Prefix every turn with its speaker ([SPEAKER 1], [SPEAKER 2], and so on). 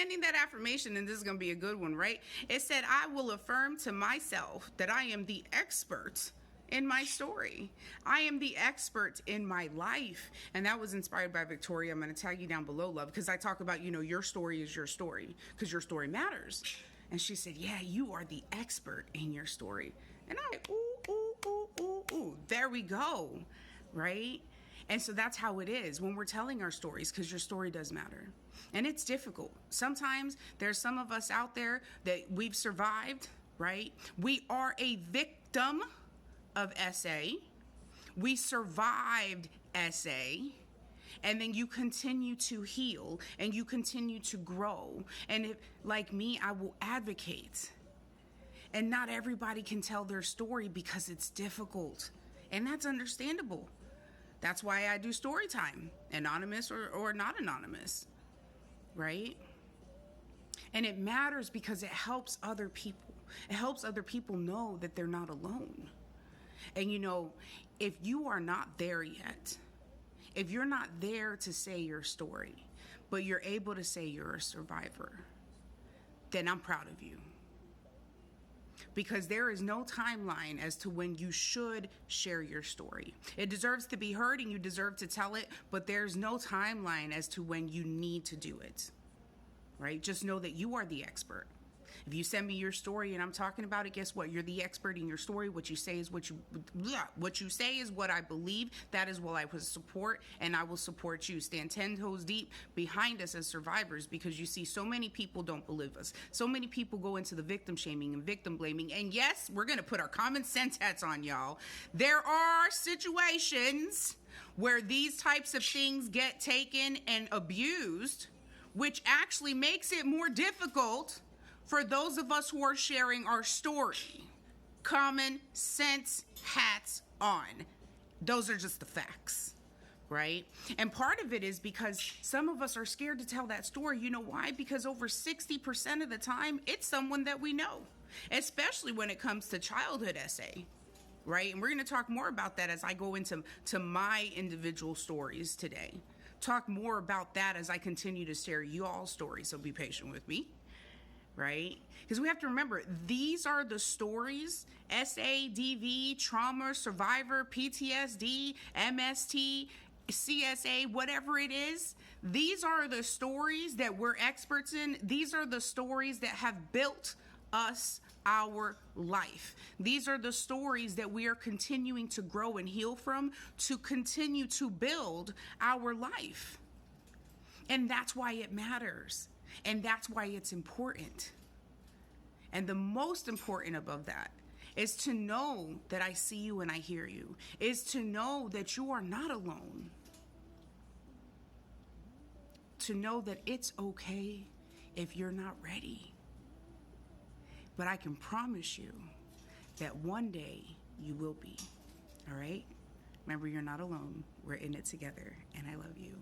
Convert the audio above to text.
[SPEAKER 1] Ending that affirmation, and this is going to be a good one, right? It said, I will affirm to myself that I am the expert in my story. I am the expert in my life. And that was inspired by Victoria. I'm going to tag you down below, love, because I talk about, your story is your story, because your story matters. And she said, yeah, you are the expert in your story. And there we go, right? And so that's how it is when we're telling our stories, because your story does matter. And it's difficult. Sometimes there's some of us out there that we've survived, right? We are a victim of SA. We survived SA. And then you continue to heal and you continue to grow. And if, like me, I will advocate. And not everybody can tell their story because it's difficult. And that's understandable. That's why I do story time, anonymous or not anonymous, right? And it matters because it helps other people. It helps other people know that they're not alone. And if you are not there yet, if you're not there to say your story, but you're able to say you're a survivor, then I'm proud of you. Because there is no timeline as to when you should share your story. It deserves to be heard and you deserve to tell it, but there's no timeline as to when you need to do it, right? Just know that you are the expert. If you send me your story and I'm talking about it, guess what? You're the expert in your story. What you say is what you say is what I believe. That is what I will support, and I will support you. Stand 10 toes deep behind us as survivors, because you see, so many people don't believe us. So many people go into the victim shaming and victim blaming. And yes, we're going to put our common sense hats on, y'all. There are situations where these types of things get taken and abused, which actually makes it more difficult for those of us who are sharing our story. Common sense hats on. Those are just the facts, right? And part of it is because some of us are scared to tell that story. You know why? Because over 60% of the time, it's someone that we know, especially when it comes to childhood SA, right? And we're going to talk more about that as I go into my individual stories today. Talk more about that as I continue to share you all's stories, so be patient with me. Right? Because we have to remember, these are the stories, SADV, trauma, survivor, PTSD, MST, CSA, whatever it is. These are the stories that we're experts in. These are the stories that have built us our life. These are the stories that we are continuing to grow and heal from to continue to build our life. And that's why it matters. And that's why it's important. And the most important above that is to know that I see you and I hear you, is to know that you are not alone. To know that it's okay if you're not ready. But I can promise you that one day you will be. All right? Remember, you're not alone. We're in it together, and I love you.